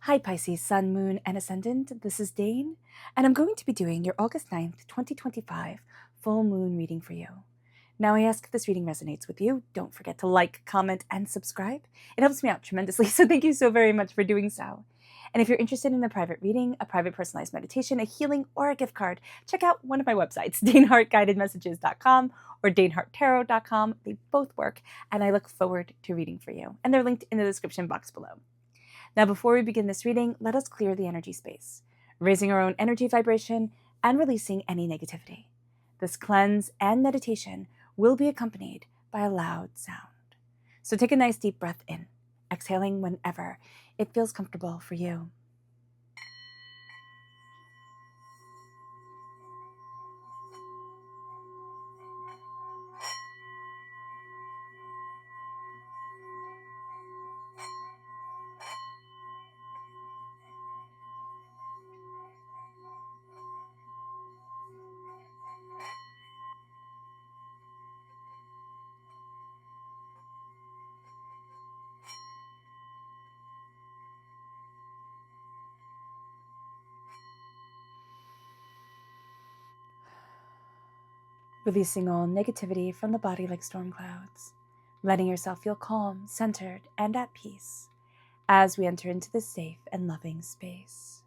Hi Pisces, Sun, Moon, and Ascendant. This is Dane, and I'm going to be doing your August 9th, 2025 full moon reading for you. Now, I ask if this reading resonates with you. Don't forget to like, comment, and subscribe. It helps me out tremendously, so thank you so very much for doing so. And if you're interested in a private reading, a private personalized meditation, a healing, or a gift card, check out one of my websites, danehartguidedmessages.com or daneharttarot.com. They both work, and I look forward to reading for you. And they're linked in the description box below. Now, before we begin this reading, let us clear the energy space, raising our own energy vibration and releasing any negativity. This cleanse and meditation will be accompanied by a loud sound. So take a nice deep breath in, exhaling whenever it feels comfortable for you. Releasing all negativity from the body like storm clouds, letting yourself feel calm, centered, and at peace as we enter into this safe and loving space.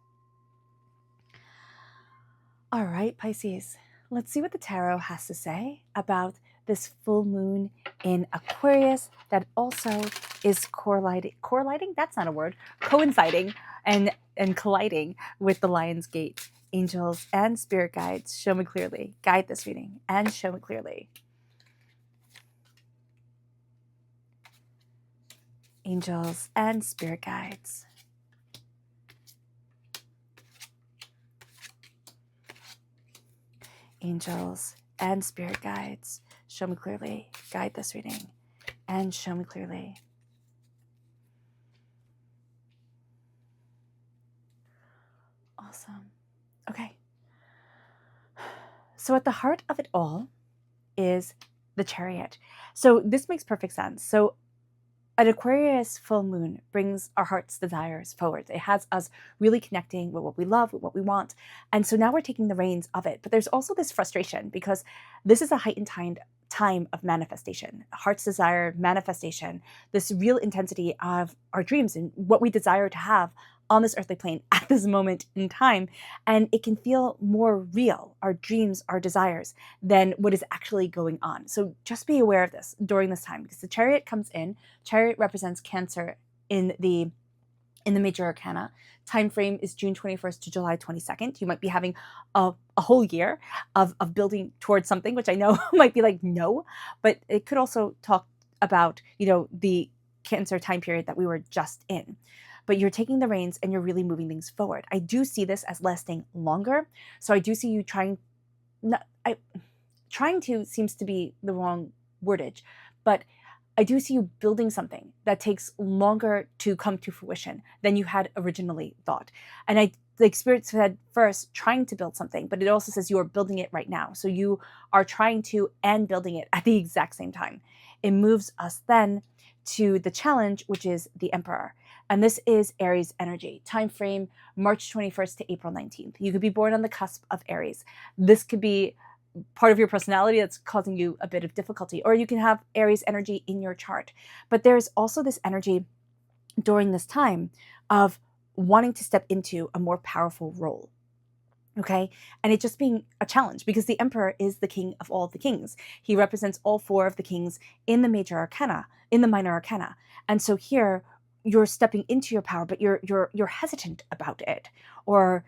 All right, Pisces, let's see what the tarot has to say about this full moon in Aquarius that also is correlating, that's not a word, coinciding and colliding with the Lion's Gate. Angels and spirit guides, show me clearly. Guide this reading and show me clearly. Angels and spirit guides. Angels and spirit guides, show me clearly. Guide this reading and show me clearly. Awesome. Okay. So at the heart of it all is the Chariot. So this makes perfect sense. So an Aquarius full moon brings our heart's desires forward. It has us really connecting with what we love, with what we want. And so now we're taking the reins of it. But there's also this frustration because this is a heightened time of manifestation, heart's desire, manifestation, this real intensity of our dreams and what we desire to have on this earthly plane at this moment in time. And it can feel more real, our dreams, our desires, than what is actually going on. So just be aware of this during this time, because the Chariot comes in. Chariot represents Cancer in the major arcana. Time frame is June 21st to July 22nd. You might be having a whole year of building towards something, which I know might be like, no, but it could also talk about, the Cancer time period that we were just in. But you're taking the reins and you're really moving things forward. I do see this as lasting longer. So I do see you trying to seems to be the wrong wordage, but I do see you building something that takes longer to come to fruition than you had originally thought. And the Spirit said first trying to build something, but it also says you are building it right now. So you are trying to and building it at the exact same time. It moves us then to the challenge, which is the Emperor. And this is Aries energy. Time frame, March 21st to April 19th. You could be born on the cusp of Aries. This could be part of your personality that's causing you a bit of difficulty, or you can have Aries energy in your chart. But there's also this energy during this time of wanting to step into a more powerful role. Okay. And it just being a challenge because the Emperor is the king of all the kings. He represents all four of the kings in the major arcana, in the minor arcana. And so here you're stepping into your power, but you're hesitant about it, or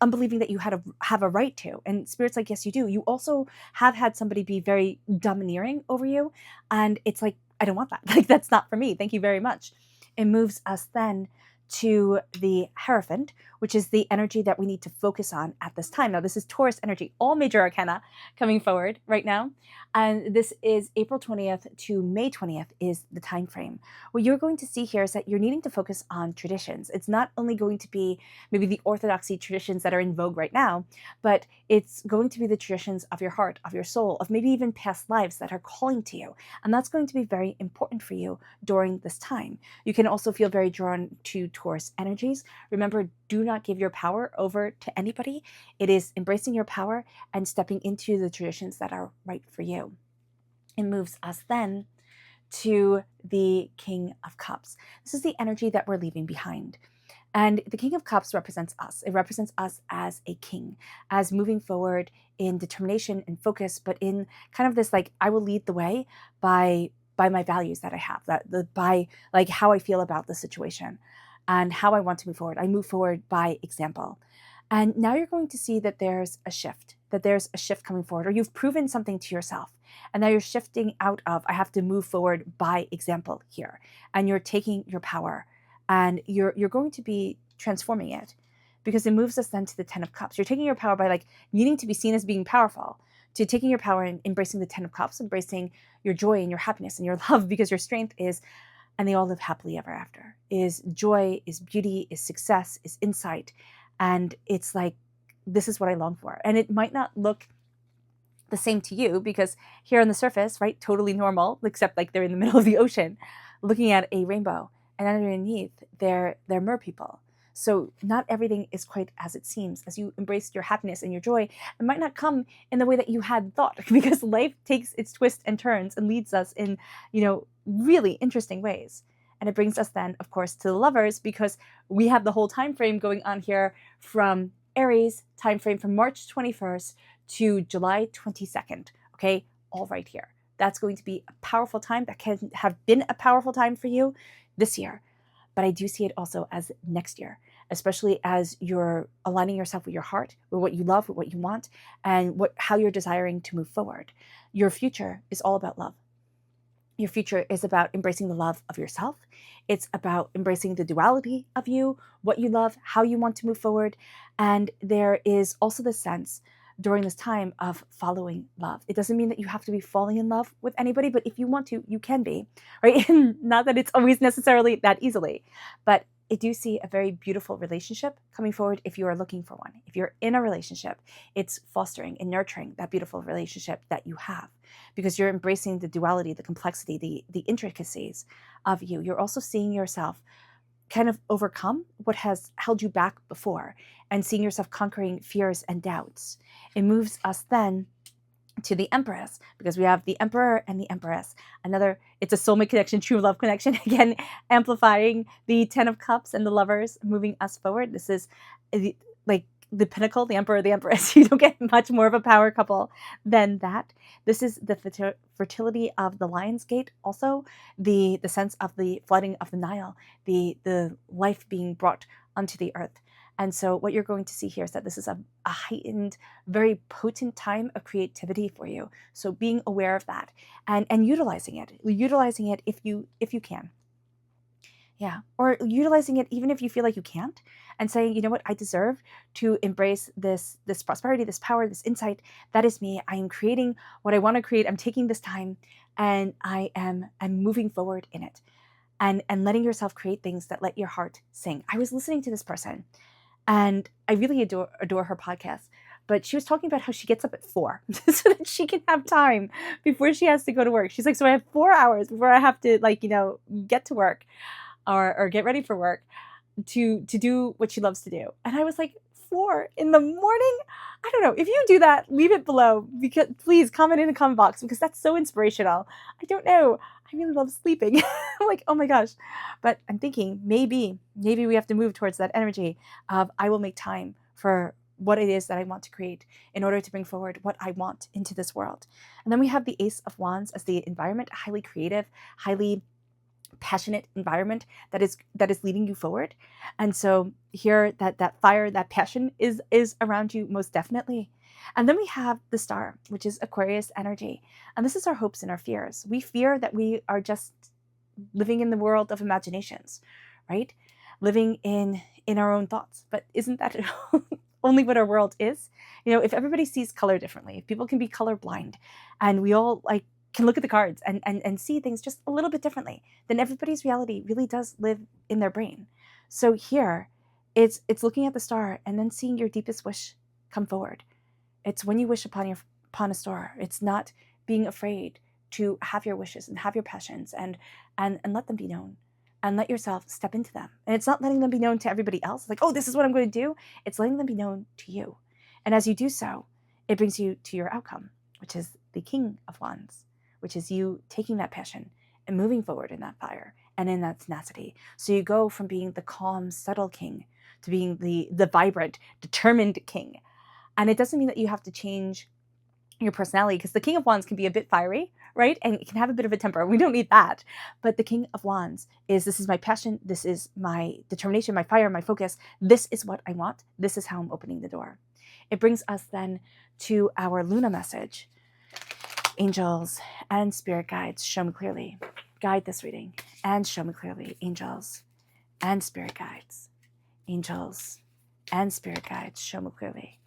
unbelieving that you have a right to. And Spirit's like, yes, you do. You also have had somebody be very domineering over you. And it's like, I don't want that. Like, that's not for me. Thank you very much. It moves us then to the Hierophant, which is the energy that we need to focus on at this time. Now, this is Taurus energy, all major arcana coming forward right now. And this is April 20th to May 20th is the time frame. What you're going to see here is that you're needing to focus on traditions. It's not only going to be maybe the orthodoxy traditions that are in vogue right now, but it's going to be the traditions of your heart, of your soul, of maybe even past lives that are calling to you. And that's going to be very important for you during this time. You can also feel very drawn to Taurus energies. Remember, do not give your power over to anybody. It is embracing your power and stepping into the traditions that are right for you. It moves us then to the King of Cups. This is the energy that we're leaving behind. And the King of Cups represents us. It represents us as a king, as moving forward in determination and focus, but in kind of this like, I will lead the way by my values that I have, by like how I feel about the situation and how I want to move forward. I move forward by example. And now you're going to see that there's a shift coming forward, or you've proven something to yourself. And now you're shifting out of, I have to move forward by example here. And you're taking your power and you're going to be transforming it, because it moves us then to the Ten of Cups. You're taking your power by like needing to be seen as being powerful, to taking your power and embracing the Ten of Cups, embracing your joy and your happiness and your love, because your strength is, and they all live happily ever after, is joy, is beauty, is success, is insight. And it's like, this is what I long for. And it might not look the same to you, because here on the surface, right, totally normal, except like they're in the middle of the ocean looking at a rainbow, and underneath they're mer people. So not everything is quite as it seems. As you embrace your happiness and your joy, it might not come in the way that you had thought, because life takes its twists and turns and leads us in, really interesting ways. And it brings us then, of course, to the Lovers, because we have the whole time frame going on here from Aries time frame from March 21st to July 22nd. Okay, all right here. That's going to be a powerful time. That can have been a powerful time for you this year. But I do see it also as next year, especially as you're aligning yourself with your heart, with what you love, with what you want, and how you're desiring to move forward. Your future is all about love. Your future is about embracing the love of yourself. It's about embracing the duality of you, what you love, how you want to move forward. And there is also the sense during this time of following love. It doesn't mean that you have to be falling in love with anybody, but if you want to, you can be, right? Not that it's always necessarily that easily, but I do see a very beautiful relationship coming forward if you are looking for one. If you're in a relationship, it's fostering and nurturing that beautiful relationship that you have, because you're embracing the duality, the complexity, the intricacies of you. You're also seeing yourself kind of overcome what has held you back before, and seeing yourself conquering fears and doubts. It moves us then to the Empress, because we have the Emperor and the Empress. It's a soulmate connection, true love connection, again, amplifying the Ten of Cups and the Lovers, moving us forward. This is like the pinnacle, the Emperor, the Empress. You don't get much more of a power couple than that. This is the fertility of the Lion's Gate, also the sense of the flooding of the Nile, the life being brought onto the earth. And so what you're going to see here is that this is a heightened, very potent time of creativity for you. So being aware of that and utilizing it if you can. Yeah, or utilizing it even if you feel like you can't, and saying, you know what, I deserve to embrace this prosperity, this power, this insight. That is me. I am creating what I want to create. I'm taking this time and I'm moving forward in it, and letting yourself create things that let your heart sing. I was listening to this person, and I really adore her podcast. But she was talking about how she gets up at 4 so that she can have time before she has to go to work. She's like, so I have 4 hours before I have to get to work or get ready for work to do what she loves to do. And I was like, 4 in the morning? I don't know. If you do that, leave it below. Because please comment in the comment box, because that's so inspirational. I don't know. I really love sleeping. I'm like, oh my gosh. But I'm thinking maybe we have to move towards that energy of, I will make time for what it is that I want to create in order to bring forward what I want into this world. And then we have the Ace of Wands as the environment, highly creative, highly passionate environment that is leading you forward. And so here that fire, that passion is around you most definitely. And then we have the Star, which is Aquarius energy. And this is our hopes and our fears. We fear that we are just living in the world of imaginations, right? Living in our own thoughts. But isn't that only what our world is? If everybody sees color differently, if people can be colorblind, and we all can look at the cards and see things just a little bit differently, then everybody's reality really does live in their brain. So here, it's looking at the star and then seeing your deepest wish come forward. It's when you wish upon a star. It's not being afraid to have your wishes and have your passions and let them be known. and let yourself step into them. And it's not letting them be known to everybody else, like, oh, this is what I'm going to do. It's letting them be known to you. And as you do so, it brings you to your outcome, which is the King of Wands, which is you taking that passion and moving forward in that fire and in that tenacity. So you go from being the calm, subtle king to being the vibrant, determined king. And it doesn't mean that you have to change your personality, because the King of Wands can be a bit fiery, right? And it can have a bit of a temper. We don't need that. But the King of Wands is, this is my passion, this is my determination, my fire, my focus. This is what I want. This is how I'm opening the door. It brings us then to our Luna message. Angels and spirit guides, show me clearly. Guide this reading and show me clearly. Angels and spirit guides. Angels and spirit guides, show me clearly.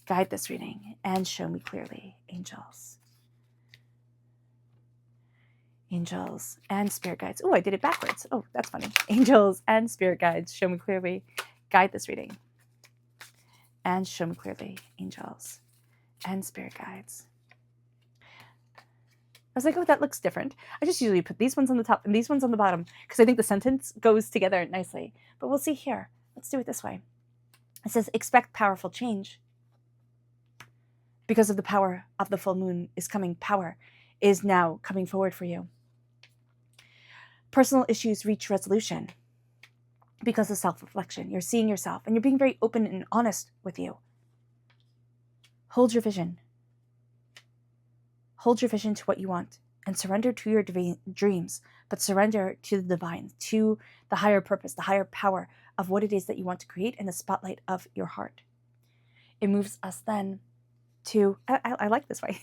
Guide this reading and show me clearly. Angels. Angels and spirit guides. Oh, I did it backwards. Oh, that's funny. Angels and spirit guides, show me clearly. Guide this reading and show me clearly. Angels and spirit guides. I was like, oh, that looks different. I just usually put these ones on the top and these ones on the bottom because I think the sentence goes together nicely. But we'll see here. Let's do it this way. It says, expect powerful change. Because of the power of the full moon is coming. Power is now coming forward for you. Personal issues reach resolution because of self-reflection. You're seeing yourself and you're being very open and honest with you. Hold your vision. Hold your vision to what you want and surrender to your dreams, but surrender to the divine, to the higher purpose, the higher power of what it is that you want to create in the spotlight of your heart. It moves us then to, I like this way.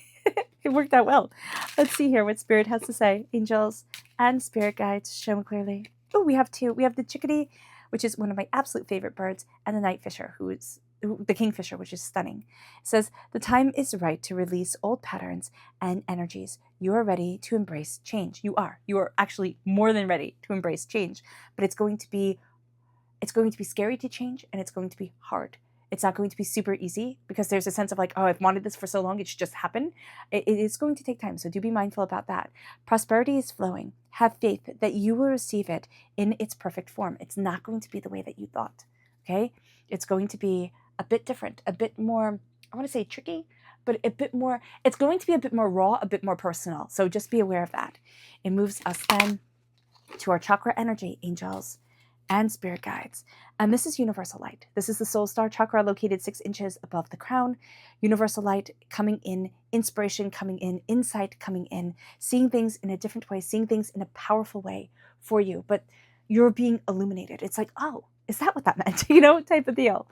It worked out well. Let's see here what Spirit has to say. Angels and spirit guides, show me clearly. Oh, we have two. We have the chickadee, which is one of my absolute favorite birds, and the night fisher, who is the kingfisher, which is stunning. It says, the time is right to release old patterns and energies. You are ready to embrace change. You are actually more than ready to embrace change, but it's going to be scary to change, and it's going to be hard. It's not going to be super easy because there's a sense of like, oh, I've wanted this for so long, it should just happen. It is going to take time, so do be mindful about that. Prosperity is flowing. Have faith that you will receive it in its perfect form. It's not going to be the way that you thought, okay? It's going to be a bit different, a bit more, I want to say tricky, but a bit more, it's going to be a bit more raw, a bit more personal. So just be aware of that. It moves us then to our chakra energy, angels and spirit guides. And this is universal light. This is the soul star chakra located 6 inches above the crown. Universal light coming in, inspiration coming in, insight coming in, seeing things in a different way, seeing things in a powerful way for you. But you're being illuminated. It's like, oh, is that what that meant? Type of deal.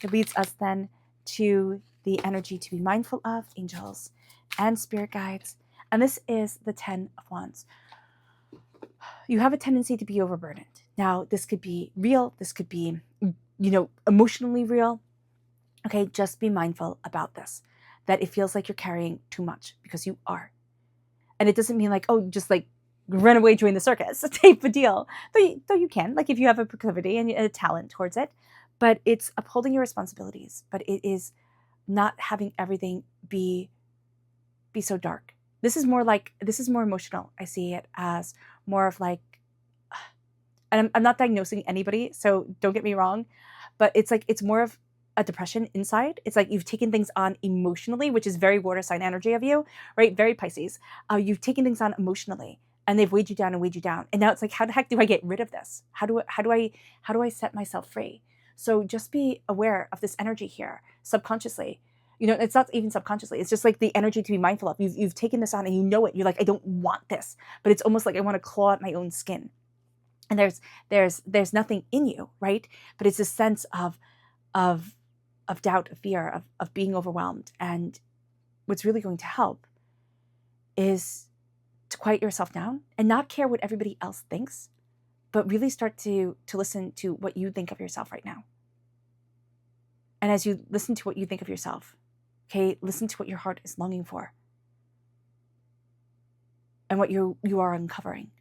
It leads us then to the energy to be mindful of, angels and spirit guides. And this is the 10 of Wands. You have a tendency to be overburdened. Now, this could be real. This could be, emotionally real. Okay, just be mindful about this, that it feels like you're carrying too much, because you are. And it doesn't mean like, oh, just like run away, join the circus type of deal. Though you can, like if you have a proclivity and a talent towards it, but it's upholding your responsibilities. But it is not having everything be so dark. This is more emotional. I see it as more of like, and I'm not diagnosing anybody, so don't get me wrong, but it's like, it's more of a depression inside. It's like you've taken things on emotionally, which is very water sign energy of you, right? Very Pisces. You've taken things on emotionally, and they've weighed you down. And now it's like, how the heck do I get rid of this? How do I set myself free? So just be aware of this energy here, subconsciously. It's not even subconsciously. It's just like the energy to be mindful of. You've taken this on and you know it. You're like, I don't want this, but it's almost like I want to claw at my own skin. And there's nothing in you, right? But it's a sense of doubt, of fear, of being overwhelmed. And what's really going to help is to quiet yourself down and not care what everybody else thinks, but really start to listen to what you think of yourself right now. And as you listen to what you think of yourself, okay, listen to what your heart is longing for and what you are uncovering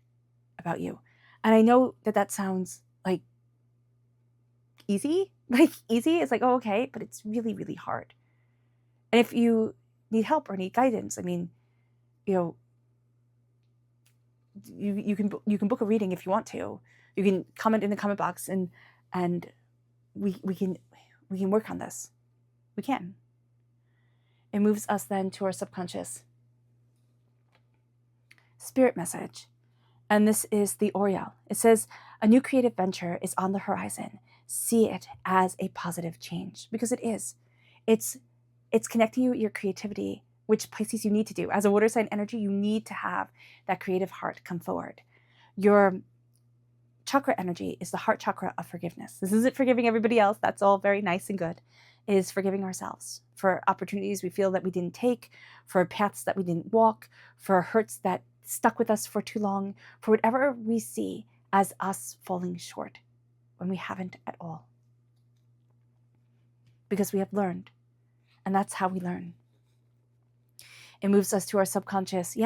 about you. And I know that sounds like easy. Like easy, it's like, oh, okay, but it's really, really hard. And if you need help or need guidance, I mean, you can book a reading if you want to. You can comment in the comment box, and we can work on this. We can. It moves us then to our subconscious. Spirit message. And this is the Oriole. It says, a new creative venture is on the horizon. See it as a positive change, because it is. It's connecting you with your creativity, which Pisces you need to do. As a water sign energy, you need to have that creative heart come forward. Your chakra energy is the heart chakra of forgiveness. This isn't forgiving everybody else. That's all very nice and good. It is forgiving ourselves for opportunities we feel that we didn't take, for paths that we didn't walk, for hurts that stuck with us for too long, for whatever we see as us falling short when we haven't at all. Because we have learned, and that's how we learn. It moves us to our subconscious,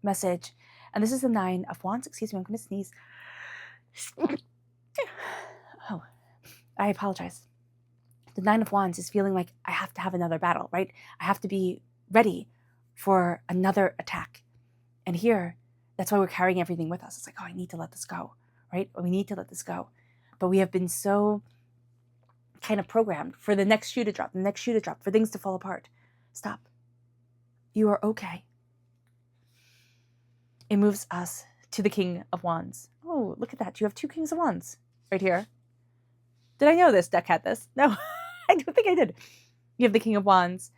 message. And this is the 9 of Wands. Excuse me, I'm going to sneeze. Oh, I apologize. The 9 of Wands is feeling like I have to have another battle, right? I have to be ready for another attack. And here, that's why we're carrying everything with us. It's like, oh, I need to let this go, right? We need to let this go. But we have been so kind of programmed for the next shoe to drop, for things to fall apart. Stop. You are okay. It moves us to the King of Wands. Oh, look at that. You have 2 Kings of Wands right here. Did I know this deck had this? No, I don't think I did. You have the King of Wands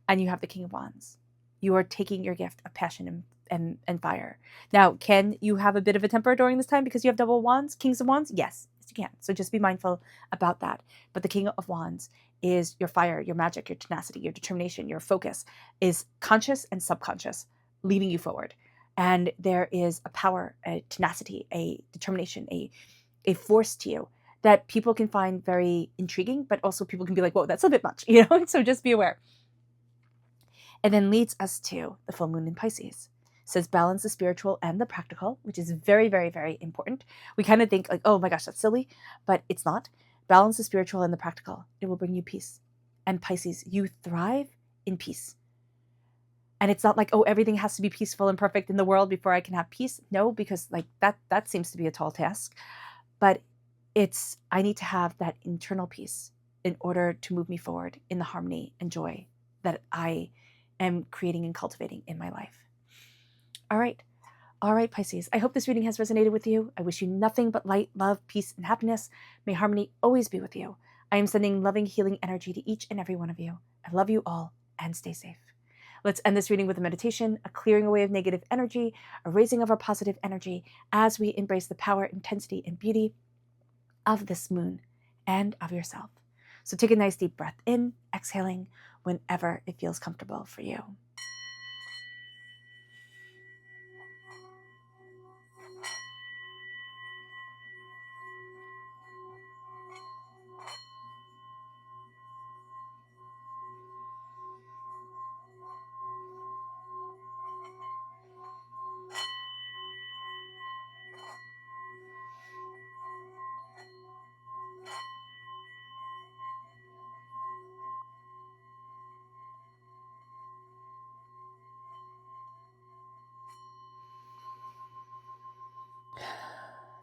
and you have the King of Wands. You are taking your gift of passion and fire. Now, can you have a bit of a temper during this time because you have double wands, Kings of Wands? Yes, you can. So just be mindful about that. But the King of Wands is your fire, your magic, your tenacity, your determination, your focus is conscious and subconscious, leading you forward. And there is a power, a tenacity, a determination, a force to you that people can find very intriguing, but also people can be like, whoa, that's a bit much, So just be aware. And then leads us to the full moon in Pisces. It says balance the spiritual and the practical, which is very, very, very important. We kind of think like, oh my gosh, that's silly, but it's not. Balance the spiritual and the practical. It will bring you peace. And Pisces, you thrive in peace. And it's not like, oh, everything has to be peaceful and perfect in the world before I can have peace. No, because like that seems to be a tall task. But it's, I need to have that internal peace in order to move me forward in the harmony and joy that I am creating and cultivating in my life. All right, Pisces. I hope this reading has resonated with you. I wish you nothing but light, love, peace, and happiness. May harmony always be with you. I am sending loving, healing energy to each and every one of you. I love you all and stay safe. Let's end this reading with a meditation, a clearing away of negative energy, a raising of our positive energy as we embrace the power, intensity, and beauty of this moon and of yourself. So take a nice deep breath in, exhaling whenever it feels comfortable for you.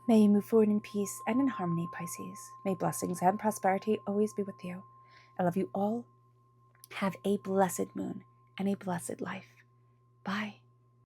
May you move forward in peace and in harmony, Pisces. May blessings and prosperity always be with you. I love you all. Have a blessed moon and a blessed life. Bye.